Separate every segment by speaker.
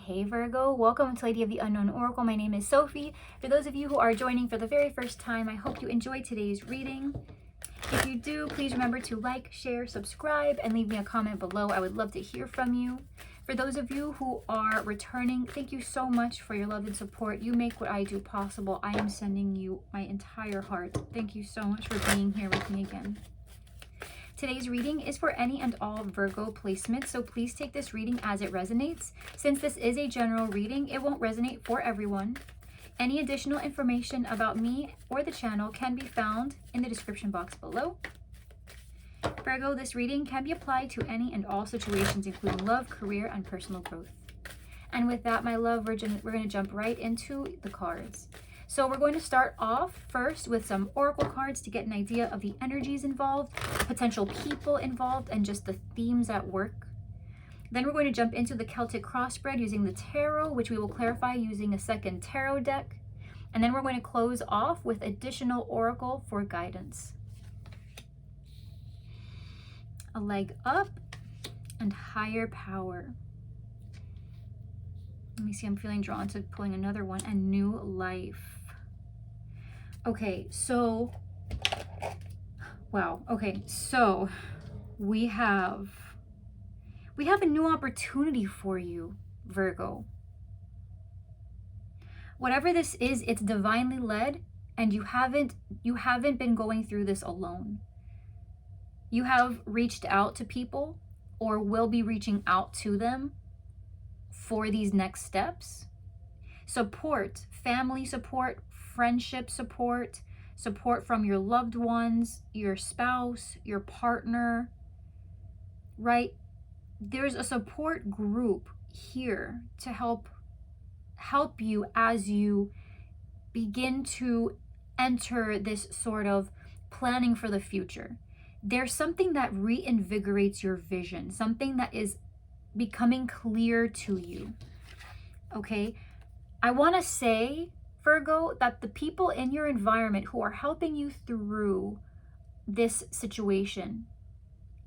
Speaker 1: Hey Virgo, welcome to Lady of the Unknown Oracle. My name is Sophie. For those of you who are joining for the very first time, I hope you enjoyed today's reading. If you do, please remember to like, share, subscribe, and leave me a comment below. I would love to hear from you. For those of you who are returning, thank you so much for your love and support. You make what I do possible. I am sending you my entire heart. Thank you so much for being here with me again. Today's reading is for any and all Virgo placements, so please take this reading as it resonates. Since this is a general reading, it won't resonate for everyone. Any additional information about me or the channel can be found in the description box below. Virgo, this reading can be applied to any and all situations, including love, career, and personal growth. And with that, my love, we're going to jump right into the cards. So we're going to start off first with some oracle cards to get an idea of the energies involved, potential people involved, and just the themes at work. Then we're going to jump into the Celtic crossbreed using the tarot, which we will clarify using a second tarot deck. And then we're going to close off with additional oracle for guidance. A leg up and higher power. Let me see, I'm feeling drawn to pulling another one, and new life. Okay, so, wow. Okay, so we have a new opportunity for you, Virgo. Whatever this is, it's divinely led, and you haven't been going through this alone. You have reached out to people or will be reaching out to them for these next steps. Support, family support, friendship support, support from your loved ones, your spouse, your partner, right? There's a support group here to help you as you begin to enter this sort of planning for the future. There's something that reinvigorates your vision, something that is becoming clear to you, okay? I want to say, Virgo, that the people in your environment who are helping you through this situation,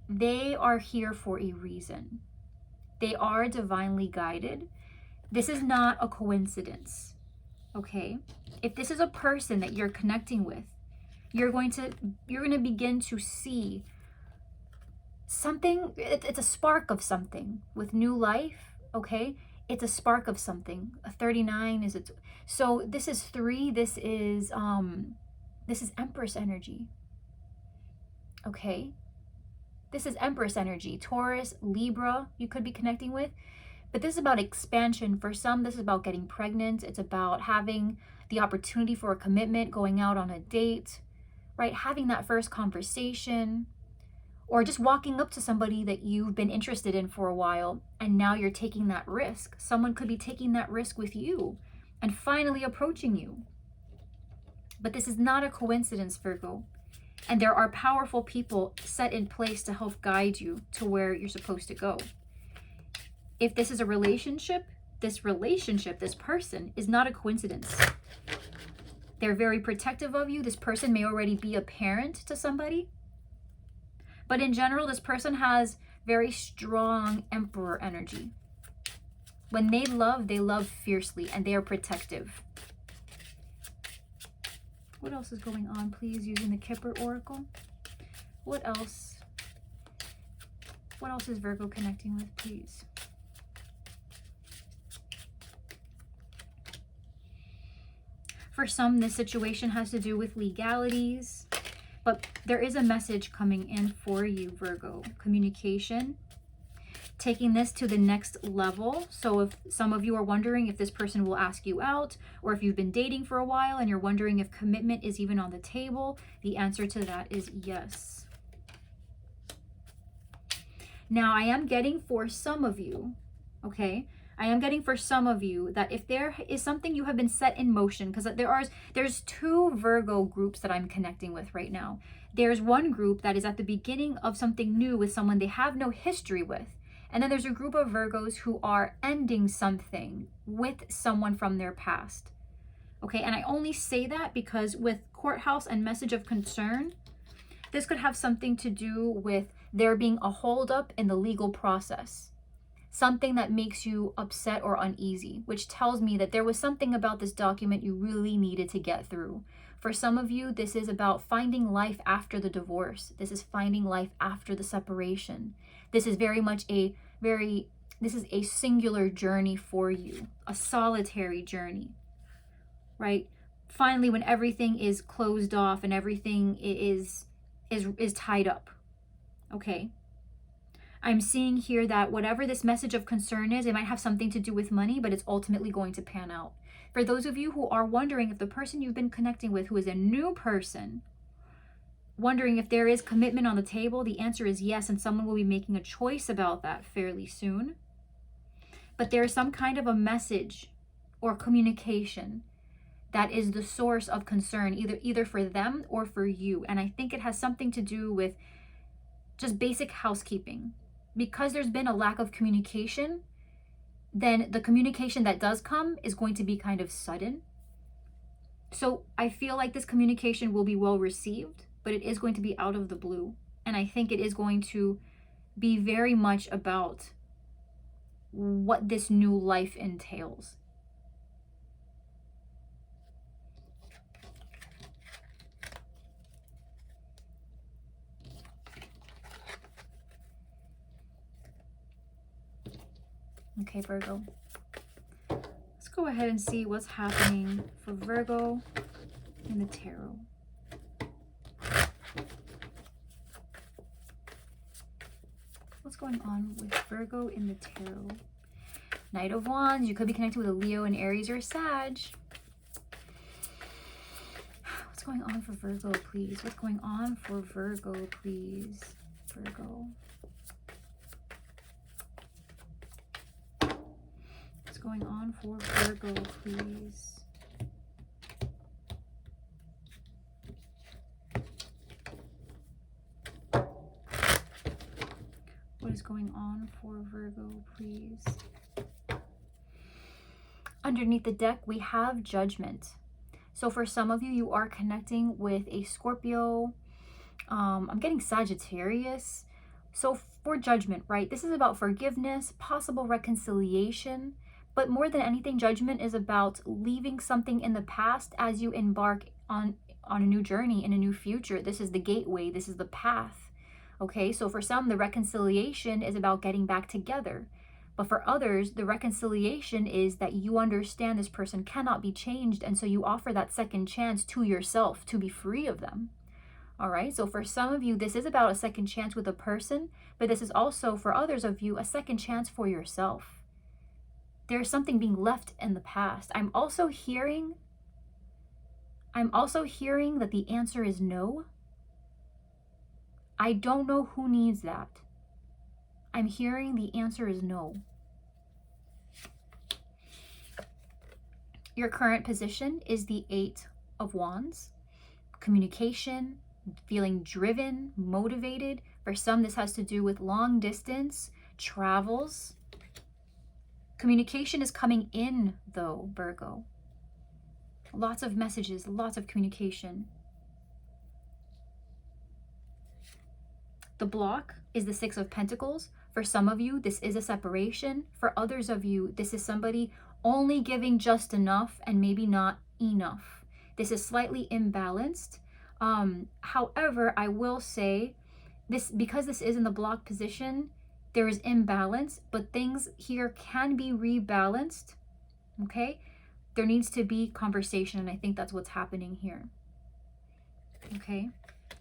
Speaker 1: they are here for a reason. They are divinely guided. This is not a coincidence, okay? If this is a person that you're connecting with, you're going to begin to see something. It's a spark of something with new life, okay? It's a spark of something. A 39 is it. So this is 3. This is Empress energy. Okay? This is Empress energy. Taurus, Libra, you could be connecting with. But this is about expansion. For some, this is about getting pregnant. It's about having the opportunity for a commitment, going out on a date, right? Having that first conversation, or just walking up to somebody that you've been interested in for a while, and now you're taking that risk. Someone could be taking that risk with you and finally approaching you. But this is not a coincidence, Virgo. And there are powerful people set in place to help guide you to where you're supposed to go. If this is a relationship, this person is not a coincidence. They're very protective of you. This person may already be a parent to somebody. But in general, this person has very strong Emperor energy. When they love fiercely, and they are protective. What else is going on, please, using the Kipper Oracle? What else? What else is Virgo connecting with, please? For some, this situation has to do with legalities. But there is a message coming in for you, Virgo. Communication. Taking this to the next level. So if some of you are wondering if this person will ask you out, or if you've been dating for a while and you're wondering if commitment is even on the table, the answer to that is yes. Now, I am getting for some of you, okay? I am getting for some of you that if there is something you have been set in motion, because there's 2 Virgo groups that I'm connecting with right now. There's one group that is at the beginning of something new with someone they have no history with. And then there's a group of Virgos who are ending something with someone from their past. Okay, and I only say that because with courthouse and message of concern, this could have something to do with there being a holdup in the legal process. something that makes you upset or uneasy, which tells me that there was something about this document you really needed to get through. For some of you, this is about finding life after the divorce. This is finding life after the separation. This is very much this is a singular journey for you, a solitary journey, right? Finally, when everything is closed off and everything is tied up, okay? I'm seeing here that whatever this message of concern is, it might have something to do with money, but it's ultimately going to pan out. For those of you who are wondering if the person you've been connecting with, who is a new person, wondering if there is commitment on the table, the answer is yes, and someone will be making a choice about that fairly soon. But there is some kind of a message or communication that is the source of concern, either for them or for you. And I think it has something to do with just basic housekeeping. Because there's been a lack of communication, then the communication that does come is going to be kind of sudden. So I feel like this communication will be well received, but it is going to be out of the blue. And I think it is going to be very much about what this new life entails. Okay, Virgo. Let's go ahead and see what's happening for Virgo in the tarot. What's going on with Virgo in the tarot? Knight of Wands. You could be connected with a Leo, an Aries, or a Sag. What's going on for Virgo, please? What's going on for Virgo, please? Virgo. What's going on for Virgo, please? What is going on for Virgo, please? Underneath the deck, we have Judgment. So for some of you, you are connecting with a Scorpio. I'm getting Sagittarius. So for Judgment, right? This is about forgiveness, possible reconciliation. But more than anything, Judgment is about leaving something in the past as you embark on a new journey in a new future. This is the gateway. This is the path. Okay, so for some, the reconciliation is about getting back together. But for others, the reconciliation is that you understand this person cannot be changed. And so you offer that second chance to yourself to be free of them. All right, so for some of you, this is about a second chance with a person. But this is also, for others of you, a second chance for yourself. There's something being left in the past. I'm also hearing that the answer is no. I don't know who needs that. I'm hearing the answer is no. Your current position is the 8 of Wands. Communication, feeling driven, motivated. For some, this has to do with long distance, travels. Communication is coming in, though, Virgo. Lots of messages, lots of communication. The block is the 6 of Pentacles. For some of you, this is a separation. For others of you, this is somebody only giving just enough and maybe not enough. This is slightly imbalanced. However, I will say this, because this is in the block position, there is imbalance, but things here can be rebalanced. Okay? There needs to be conversation, and I think that's what's happening here. Okay?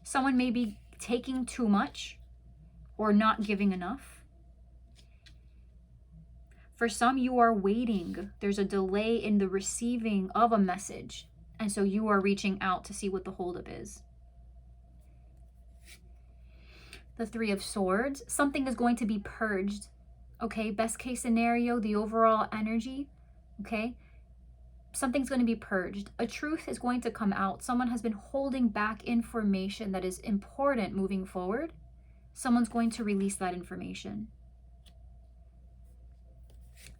Speaker 1: Someone may be taking too much or not giving enough. For some, you are waiting. There's a delay in the receiving of a message, and so you are reaching out to see what the holdup is. The 3 of Swords. Something is going to be purged. Okay, best case scenario, the overall energy. Okay, something's going to be purged. A truth is going to come out. Someone has been holding back information that is important moving forward. Someone's going to release that information.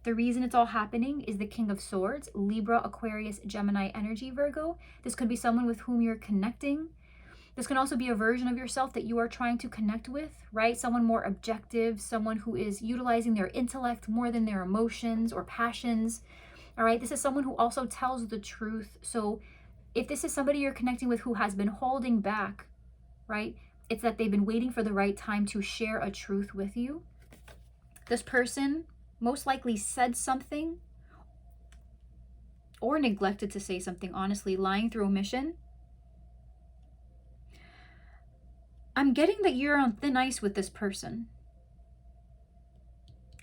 Speaker 1: The reason it's all happening is the King of Swords, Libra, Aquarius, Gemini energy, Virgo. This could be someone with whom you're connecting. This can also be a version of yourself that you are trying to connect with, right? Someone more objective, someone who is utilizing their intellect more than their emotions or passions. All right, this is someone who also tells the truth. So if this is somebody you're connecting with who has been holding back, right? It's that they've been waiting for the right time to share a truth with you. This person most likely said something or neglected to say something, honestly, lying through omission. I'm getting that you're on thin ice with this person.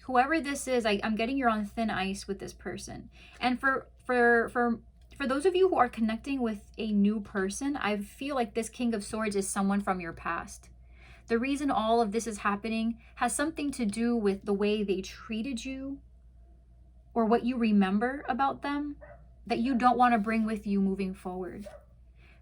Speaker 1: Whoever this is, I'm getting you're on thin ice with this person. And for those of you who are connecting with a new person, I feel like this King of Swords is someone from your past. The reason all of this is happening has something to do with the way they treated you or what you remember about them that you don't want to bring with you moving forward.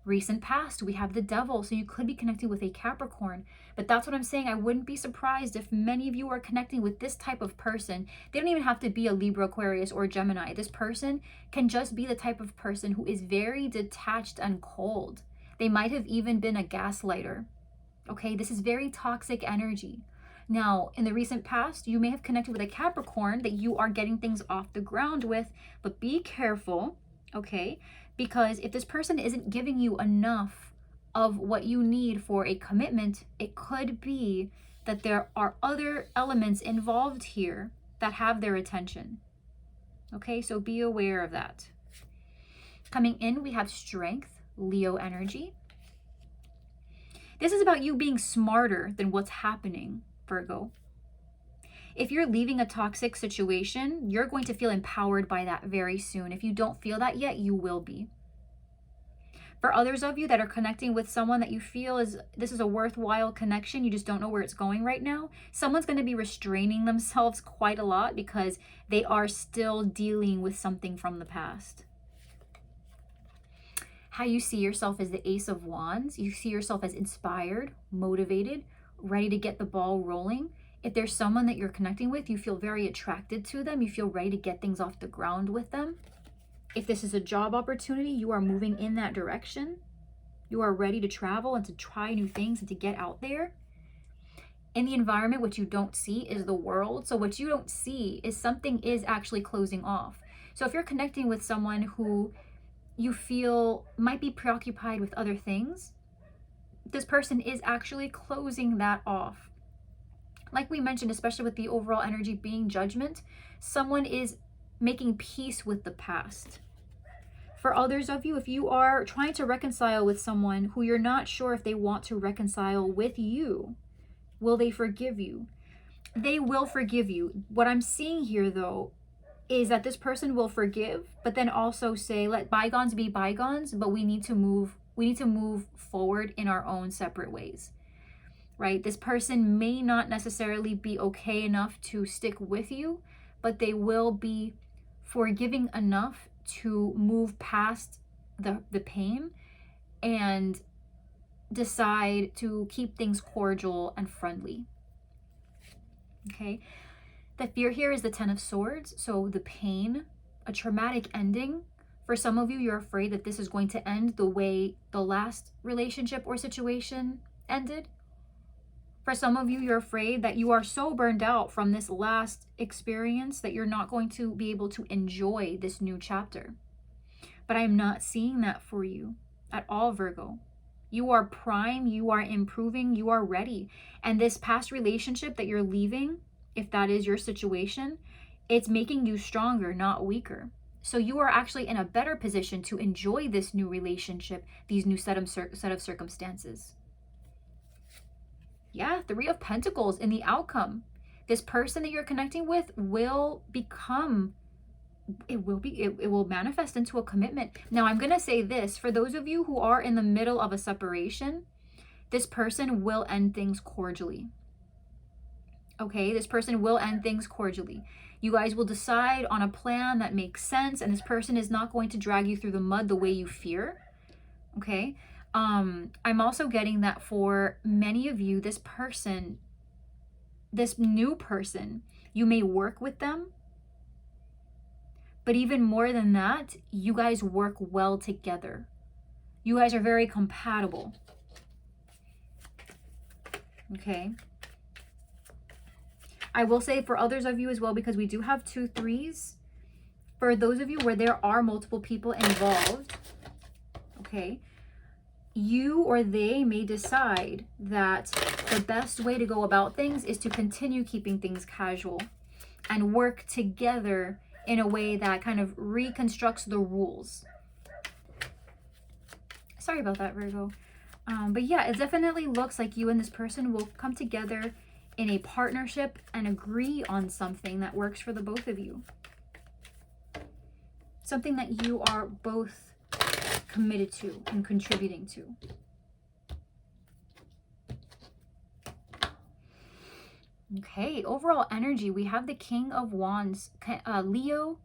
Speaker 1: Recent past, we have the Devil, so you could be connecting with a Capricorn. But that's what I'm saying. I wouldn't be surprised if many of you are connecting with this type of person. They don't even have to be a Libra, Aquarius, or Gemini. This person can just be the type of person who is very detached and cold. They might have even been a gaslighter. Okay, this is very toxic energy. Now, in the recent past, you may have connected with a Capricorn that you are getting things off the ground with, but be careful, okay? Because if this person isn't giving you enough of what you need for a commitment, it could be that there are other elements involved here that have their attention. Okay, so be aware of that. Coming in, we have Strength, Leo energy. This is about you being smarter than what's happening, Virgo. If you're leaving a toxic situation, you're going to feel empowered by that very soon. If you don't feel that yet, you will be. For others of you that are connecting with someone that you feel this is a worthwhile connection, you just don't know where it's going right now, someone's going to be restraining themselves quite a lot because they are still dealing with something from the past. How you see yourself as the Ace of Wands, you see yourself as inspired, motivated, ready to get the ball rolling. If there's someone that you're connecting with, you feel very attracted to them. You feel ready to get things off the ground with them. If this is a job opportunity, you are moving in that direction. You are ready to travel and to try new things and to get out there. In the environment, what you don't see is the world. So what you don't see is something is actually closing off. So if you're connecting with someone who you feel might be preoccupied with other things, this person is actually closing that off. Like we mentioned, especially with the overall energy being Judgment, someone is making peace with the past. For others of you, if you are trying to reconcile with someone who you're not sure if they want to reconcile with you, will they forgive you? They will forgive you. What I'm seeing here, though, is that this person will forgive, but then also say, let bygones be bygones, but we need to move forward in our own separate ways. Right? This person may not necessarily be okay enough to stick with you, but they will be forgiving enough to move past the pain and decide to keep things cordial and friendly. Okay? The fear here is the Ten of Swords. So the pain, a traumatic ending. For some of you, you're afraid that this is going to end the way the last relationship or situation ended. For some of you, you're afraid that you are so burned out from this last experience that you're not going to be able to enjoy this new chapter. But I am not seeing that for you at all, Virgo. You are prime, you are improving, you are ready. And this past relationship that you're leaving, if that is your situation, it's making you stronger, not weaker. So you are actually in a better position to enjoy this new relationship, these new set of circumstances. Yeah, Three of Pentacles in the outcome. This person that you're connecting with will become, it will manifest into a commitment. Now, I'm going to say this, for those of you who are in the middle of a separation, this person will end things cordially. Okay, this person will end things cordially. You guys will decide on a plan that makes sense, and this person is not going to drag you through the mud the way you fear. Okay? I'm also getting that for many of you, this person, this new person, you may work with them, but even more than that, you guys work well together. You guys are very compatible. Okay. I will say for others of you as well, because we do have 2 3s, for those of you where there are multiple people involved, okay, you or they may decide that the best way to go about things is to continue keeping things casual and work together in a way that kind of reconstructs the rules. Sorry about that, Virgo. But yeah, it definitely looks like you and this person will come together in a partnership and agree on something that works for the both of you. Something that you are both committed to and contributing to. Okay, overall energy, we have the King of Wands, Leo,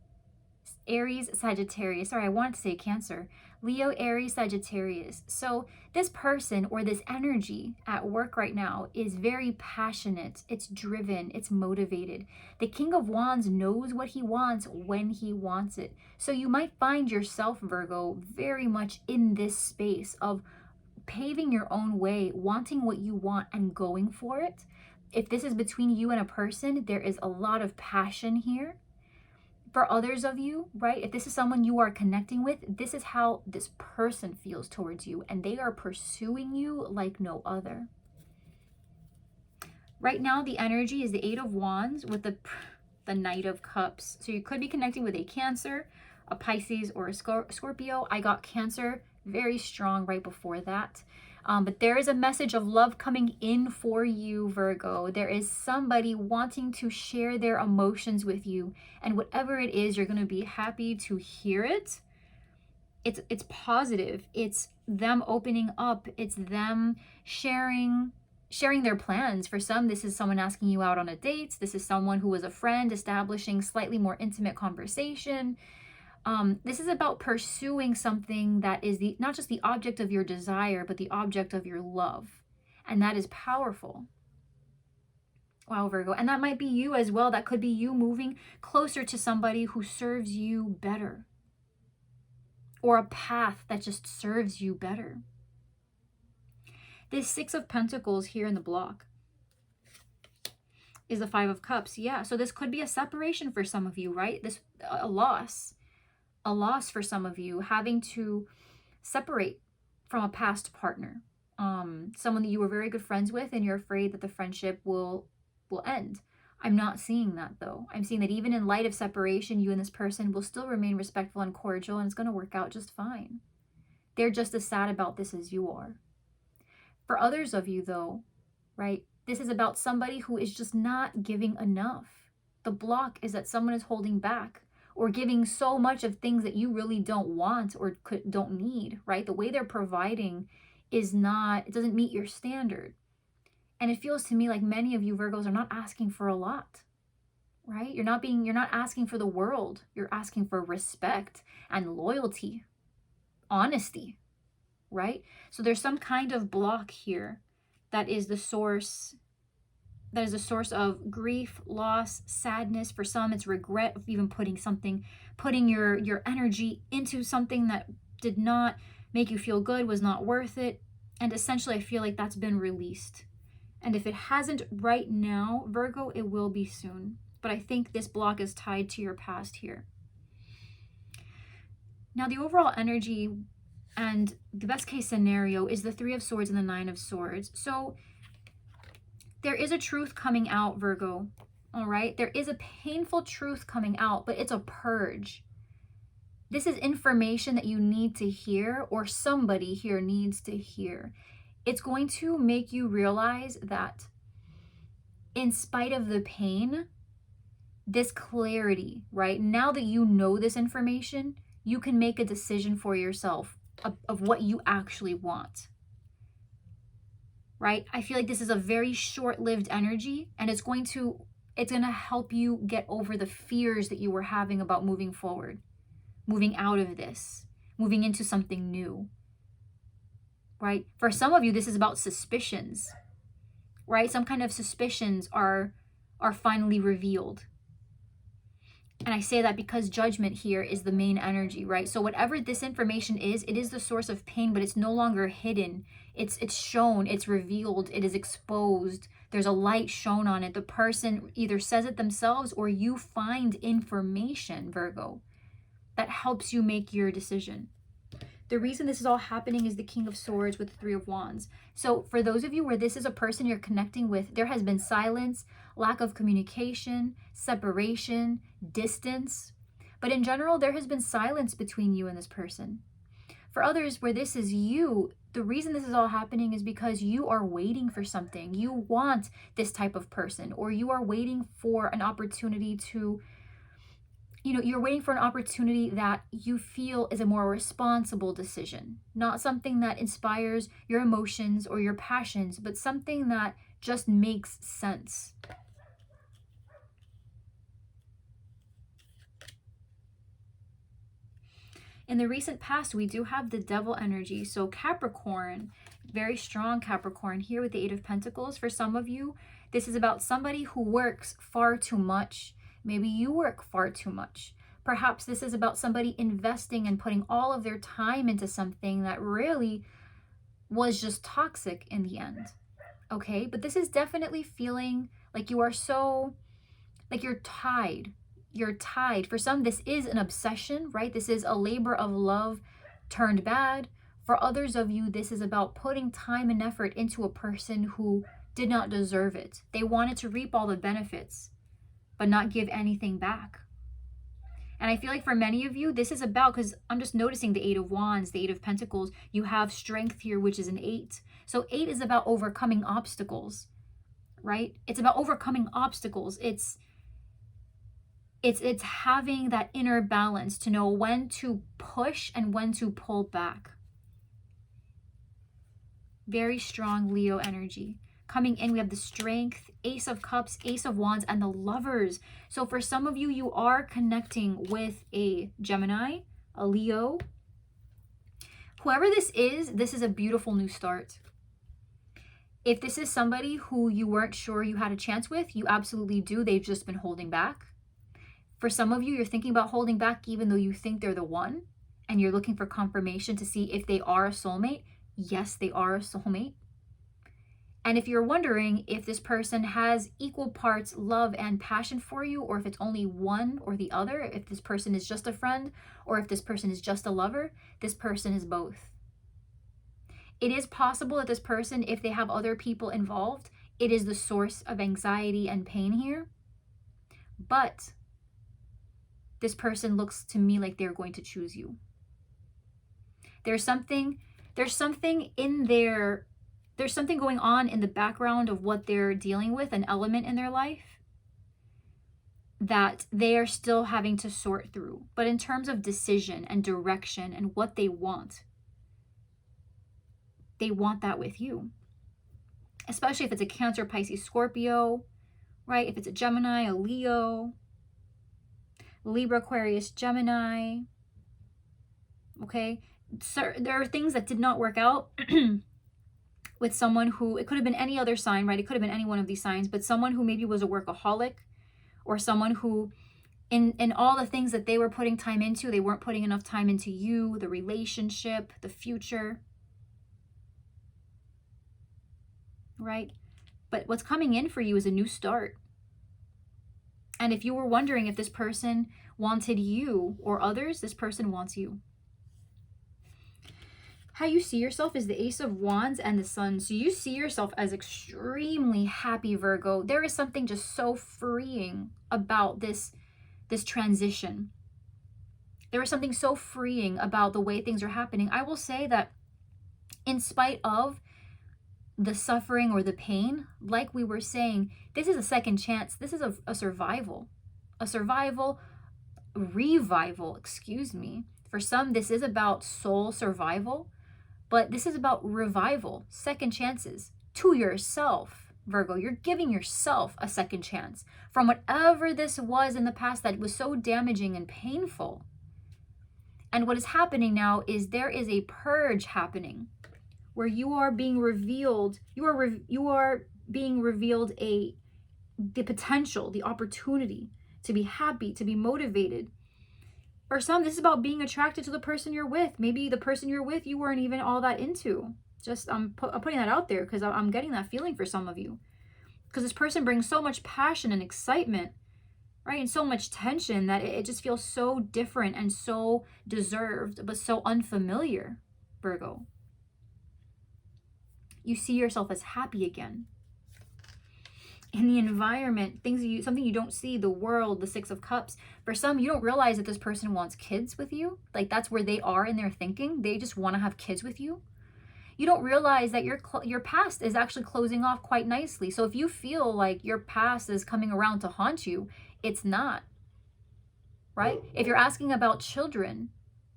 Speaker 1: Aries, Sagittarius. Sorry, I wanted to say Cancer. Leo, Aries, Sagittarius. So this person or this energy at work right now is very passionate. It's driven. It's motivated. The King of Wands knows what he wants when he wants it. So you might find yourself, Virgo, very much in this space of paving your own way, wanting what you want and going for it. If this is between you and a person, there is a lot of passion here. For others of you, right, if this is someone you are connecting with, this is how this person feels towards you, and they are pursuing you like no other. Right now, the energy is the 8 of Wands with the Knight of Cups. So you could be connecting with a Cancer, a Pisces, or a Scorpio. I got Cancer very strong right before that. But there is a message of love coming in for you, Virgo. There is somebody wanting to share their emotions with you. And whatever it is, you're going to be happy to hear it. It's positive. It's them opening up. It's them sharing their plans. For some, this is someone asking you out on a date. This is someone who was a friend, establishing slightly more intimate conversation. This is about pursuing something that is not just the object of your desire, but the object of your love. And that is powerful. Wow, Virgo. And that might be you as well. That could be you moving closer to somebody who serves you better. Or a path that just serves you better. This 6 of Pentacles here in the block is the 5 of Cups. Yeah, so this could be a separation for some of you, right? A loss for some of you, having to separate from a past partner, someone that you were very good friends with, and you're afraid that the friendship will end. I'm not seeing that though. I'm seeing that even in light of separation, you and this person will still remain respectful and cordial, and it's going to work out just fine. They're just as sad about this as you are. For others of you though, right, this is about somebody who is just not giving enough. The block is that someone is holding back, or giving so much of things that you really don't want or don't need, right? The way they're providing it doesn't meet your standard. And it feels to me like many of you Virgos are not asking for a lot, right? You're not asking for the world. You're asking for respect and loyalty, honesty, right? So there's some kind of block here that is the source of grief, loss, sadness. For some, it's regret of even putting your energy into something that did not make you feel good, was not worth it. And essentially, I feel like that's been released. And if it hasn't right now, Virgo, it will be soon. But I think this block is tied to your past here. Now, the overall energy and the best case scenario is the 3 of Swords and the 9 of Swords. So there is a truth coming out, Virgo, all right? There is a painful truth coming out, but it's a purge. This is information that you need to hear, or somebody here needs to hear. It's going to make you realize that in spite of the pain, this clarity, right? Now that you know this information, you can make a decision for yourself of what you actually want. Right? I feel like this is a very short-lived energy, and it's going to help you get over the fears that you were having about moving forward, moving out of this, moving into something new. Right? For some of you, this is about suspicions. Right? Some kind of suspicions are finally revealed. And I say that because judgment here is the main energy, right? So whatever this information is, it is the source of pain, but it's no longer hidden. It's shown, it's revealed, it is exposed. There's a light shown on it. The person either says it themselves or you find information, Virgo, that helps you make your decision. The reason this is all happening is the King of Swords with the Three of Wands. So for those of you where this is a person you're connecting with, there has been silence, lack of communication, separation, distance. But in general, there has been silence between you and this person. For others where this is you, the reason this is all happening is because you are waiting for something. You want this type of person, or you are waiting for an opportunity to, you're waiting for an opportunity that you feel is a more responsible decision, not something that inspires your emotions or your passions, but something that just makes sense. In the recent past, we do have the devil energy. So Capricorn, very strong Capricorn here with the Eight of Pentacles. For some of you, this is about somebody who works far too much. Maybe you work far too much. Perhaps this is about somebody investing and putting all of their time into something that really was just toxic in the end. Okay, but this is definitely feeling like you are so, like you're tied. You're tied. For some, this is an obsession, right? This is a labor of love turned bad. For others of you, this is about putting time and effort into a person who did not deserve it. They wanted to reap all the benefits, but not give anything back. And I feel like for many of you, this is about, because I'm just noticing the Eight of Wands, the Eight of Pentacles, you have strength here, which is an 8. So 8 is about overcoming obstacles, right? It's about overcoming obstacles. It's having that inner balance to know when to push and when to pull back. Very strong Leo energy. Coming in, we have the Strength, Ace of Cups, Ace of Wands, and the Lovers. So for some of you, you are connecting with a Gemini, a Leo. Whoever this is a beautiful new start. If this is somebody who you weren't sure you had a chance with, you absolutely do. They've just been holding back. For some of you, you're thinking about holding back even though you think they're the one, and you're looking for confirmation to see if they are a soulmate. Yes, they are a soulmate. And if you're wondering if this person has equal parts love and passion for you, or if it's only one or the other, if this person is just a friend, or if this person is just a lover, this person is both. It is possible that this person, if they have other people involved, it is the source of anxiety and pain here. But this person looks to me like they're going to choose you. There's something in there. There's something going on in the background of what they're dealing with, an element in their life that they are still having to sort through. But in terms of decision and direction and what they want that with you. Especially if it's a Cancer, Pisces, Scorpio, right? If it's a Gemini, a Leo, Libra, Aquarius, Gemini, okay? So there are things that did not work out with someone who, it could have been any other sign, right? It could have been any one of these signs, but someone who maybe was a workaholic, or someone who in all the things that they were putting time into, they weren't putting enough time into you, the relationship, the future, right? But what's coming in for you is a new start. And if you were wondering if this person wanted you or others, this person wants you. How you see yourself is the Ace of Wands and the Sun. So you see yourself as extremely happy, Virgo. There is something just so freeing about this transition. There is something so freeing about the way things are happening. I will say that in spite of the suffering or the pain, like we were saying, this is a second chance. This is a survival. Revival, excuse me. For some, this is about soul survival, but this is about revival, second chances to yourself, Virgo. You're giving yourself a second chance from whatever this was in the past that was so damaging and painful. And what is happening now is there is a purge happening where you are being revealed, the potential, the opportunity to be happy, to be motivated. For some, this is about being attracted to the person you're with. Maybe the person you're with, you weren't even all that into. Just, I'm putting that out there because I'm getting that feeling for some of you. Because this person brings so much passion and excitement, right? And so much tension that it just feels so different and so deserved, but so unfamiliar, Virgo. You see yourself as happy again. In the environment, something you don't see, the world, the Six of Cups. For some, you don't realize that this person wants kids with you. Like, that's where they are in their thinking. They just want to have kids with you. You don't realize that your past is actually closing off quite nicely. So if you feel like your past is coming around to haunt you, it's not, right? If you're asking about children,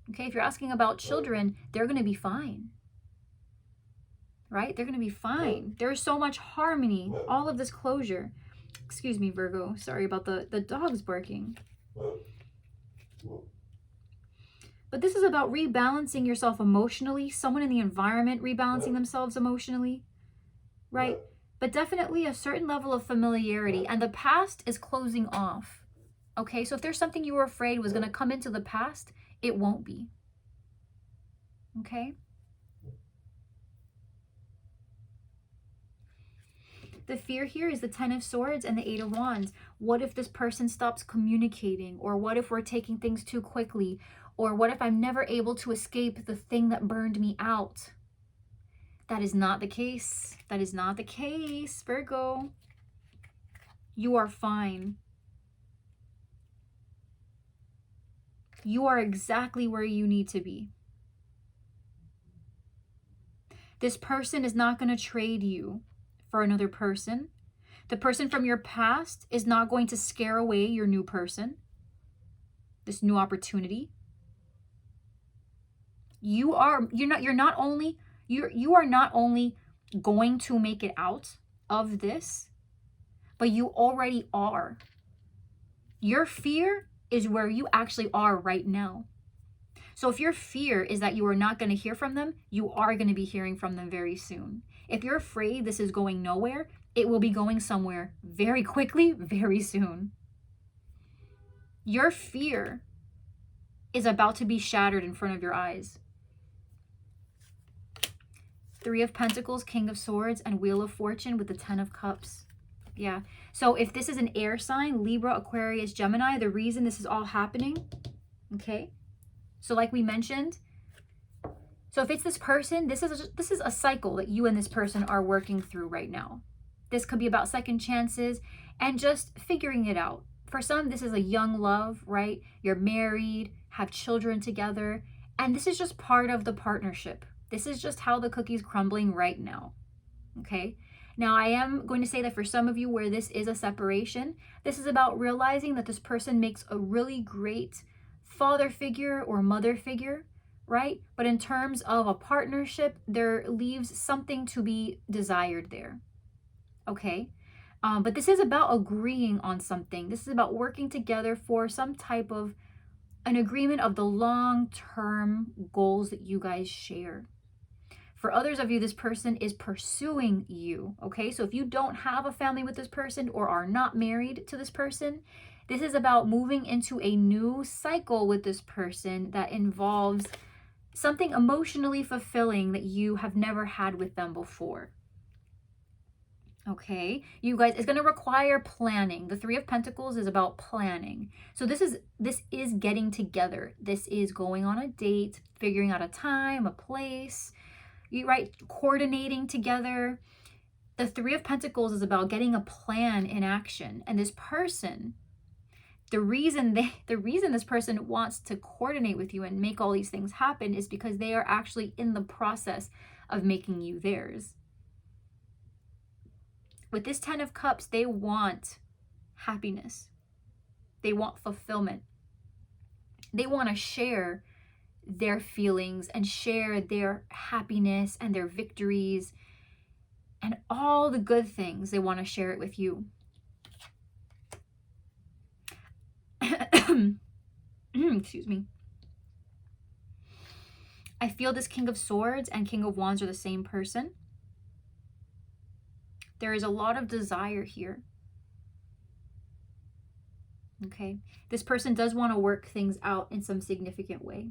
Speaker 1: okay, if you're asking about children, they're going to be fine, right? They're going to be fine. There's so much harmony, all of this closure. Excuse me, Virgo. Sorry about the dogs barking. But this is about rebalancing yourself emotionally, someone in the environment rebalancing themselves emotionally, right? But definitely a certain level of familiarity, and the past is closing off, okay? So if there's something you were afraid was going to come into the past, it won't be, okay? The fear here is the Ten of Swords and the Eight of Wands. What if this person stops communicating? Or what if we're taking things too quickly? Or what if I'm never able to escape the thing that burned me out? That is not the case. That is not the case, Virgo. You are fine. You are exactly where you need to be. This person is not going to trade you for another person. The person from your past is not going to scare away your new person, this new opportunity. You are not only going to make it out of this, but you already are. Your fear is where you actually are right now. So if your fear is that you are not going to hear from them, you are going to be hearing from them very soon. If you're afraid this is going nowhere, it will be going somewhere very quickly, very soon. Your fear is about to be shattered in front of your eyes. Three of Pentacles, King of Swords, and Wheel of Fortune with the Ten of Cups. Yeah. So if this is an air sign, Libra, Aquarius, Gemini, the reason this is all happening, okay? So like we mentioned, so if it's this person, this is a cycle that you and this person are working through right now. This could be about second chances and just figuring it out. For some, this is a young love, right? You're married, have children together, and this is just part of the partnership. This is just how the cookie's crumbling right now, okay? Now, I am going to say that for some of you where this is a separation, this is about realizing that this person makes a really great father figure or mother figure, right? But in terms of a partnership, there leaves something to be desired there, okay? But this is about agreeing on something. This is about working together for some type of an agreement of the long-term goals that you guys share. For others of you, this person is pursuing you, okay? So if you don't have a family with this person or are not married to this person, this is about moving into a new cycle with this person that involves something emotionally fulfilling that you have never had with them before. Okay, you guys, it's going to require planning. The Three of Pentacles is about planning. So this is getting together. This is going on a date, figuring out a time, a place, right? Coordinating together. The Three of Pentacles is about getting a plan in action. And this person, the reason this person wants to coordinate with you and make all these things happen is because they are actually in the process of making you theirs. With this Ten of Cups, they want happiness. They want fulfillment. They want to share their feelings and share their happiness and their victories and all the good things. They want to share it with you. Excuse me. I feel this King of Swords and King of Wands are the same person. There is a lot of desire here. Okay, this person does want to work things out in some significant way.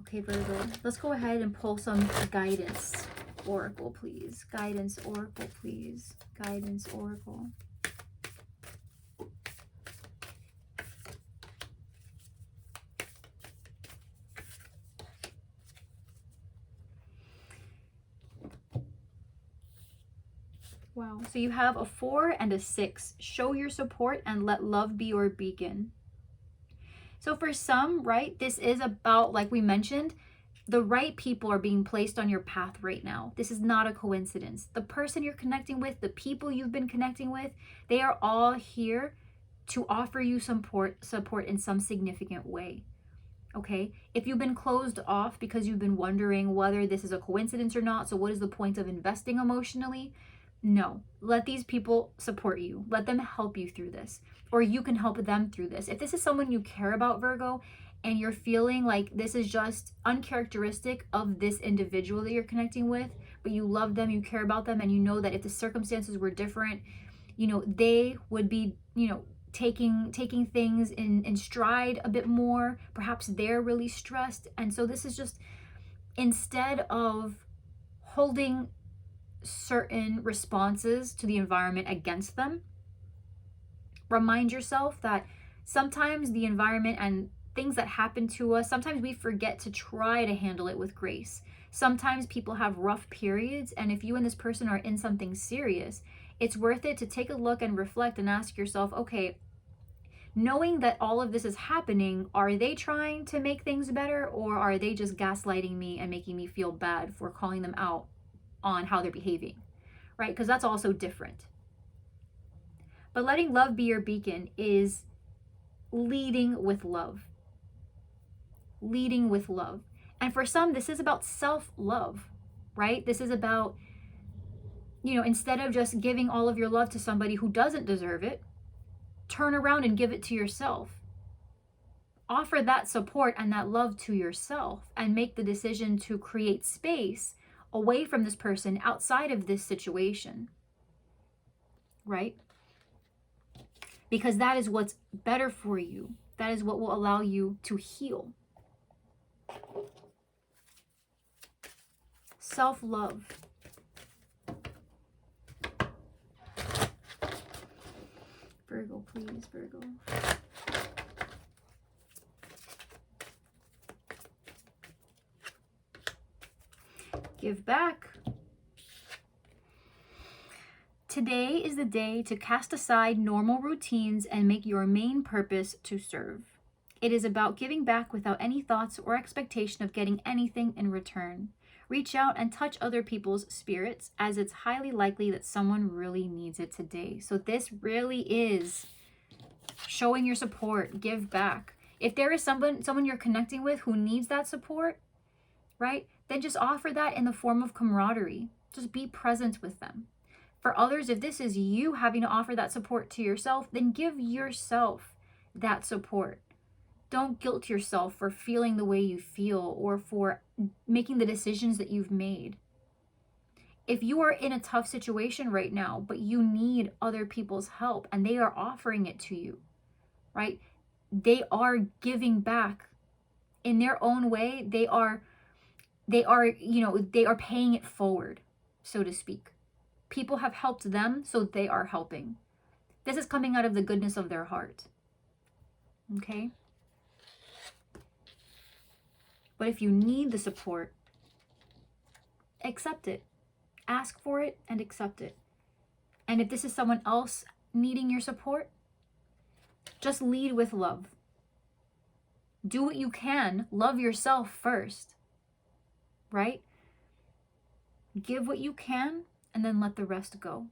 Speaker 1: Okay, Virgo, let's go ahead and pull some guidance. Oracle, please. Guidance, Oracle, please. Guidance, Oracle. Wow. So you have a 4 and a 6. Show your support and let love be your beacon. So for some, right, this is about, like we mentioned, the right people are being placed on your path right now. This is not a coincidence. The person you're connecting with, the people you've been connecting with, they are all here to offer you support in some significant way. Okay? If you've been closed off because you've been wondering whether this is a coincidence or not, so what is the point of investing emotionally? No, let these people support you. Let them help you through this, or you can help them through this. If this is someone you care about, Virgo, and you're feeling like this is just uncharacteristic of this individual that you're connecting with, but you love them, you care about them, and you know that if the circumstances were different, you know, they would be, you know, taking things in stride a bit more. Perhaps they're really stressed. And so this is just, instead of holding certain responses to the environment against them, remind yourself that sometimes the environment and things that happen to us, sometimes we forget to try to handle it with grace. Sometimes people have rough periods, and if you and this person are in something serious, it's worth it to take a look and reflect and ask yourself, okay, knowing that all of this is happening, are they trying to make things better, or are they just gaslighting me and making me feel bad for calling them out on how they're behaving, right? Because that's also different. But letting love be your beacon is leading with love. Leading with love. And for some, this is about self-love, right? This is about, you know, instead of just giving all of your love to somebody who doesn't deserve it, turn around and give it to yourself. Offer that support and that love to yourself, and make the decision to create space away from this person, outside of this situation, right? Because that is what's better for you. That is what will allow you to heal. Self-love. Virgo, please, Virgo. Give back. Today is the day to cast aside normal routines and make your main purpose to serve. It is about giving back without any thoughts or expectation of getting anything in return. Reach out and touch other people's spirits, as it's highly likely that someone really needs it today. So this really is showing your support. Give back. If there is someone you're connecting with who needs that support, right, then just offer that in the form of camaraderie. Just be present with them. For others, if this is you having to offer that support to yourself, then give yourself that support. Don't guilt yourself for feeling the way you feel or for making the decisions that you've made. If you are in a tough situation right now, but you need other people's help and they are offering it to you, right? They are giving back in their own way. They are paying it forward, so to speak. People have helped them, so they are helping. This is coming out of the goodness of their heart. Okay? But if you need the support, accept it. Ask for it and accept it. And if this is someone else needing your support, just lead with love. Do what you can. Love yourself first. Right? Give what you can, and then let the rest go.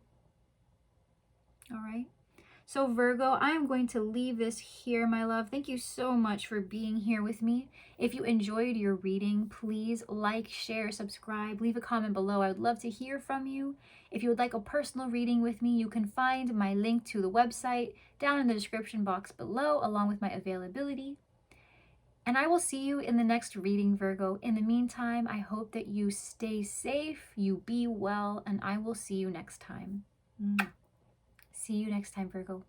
Speaker 1: All right? So Virgo, I am going to leave this here, my love. Thank you so much for being here with me. If you enjoyed your reading, please like, share, subscribe, leave a comment below. I would love to hear from you. If you would like a personal reading with me, you can find my link to the website down in the description box below, along with my availability. And I will see you in the next reading, Virgo. In the meantime, I hope that you stay safe, you be well, and I will see you next time. See you next time, Virgo.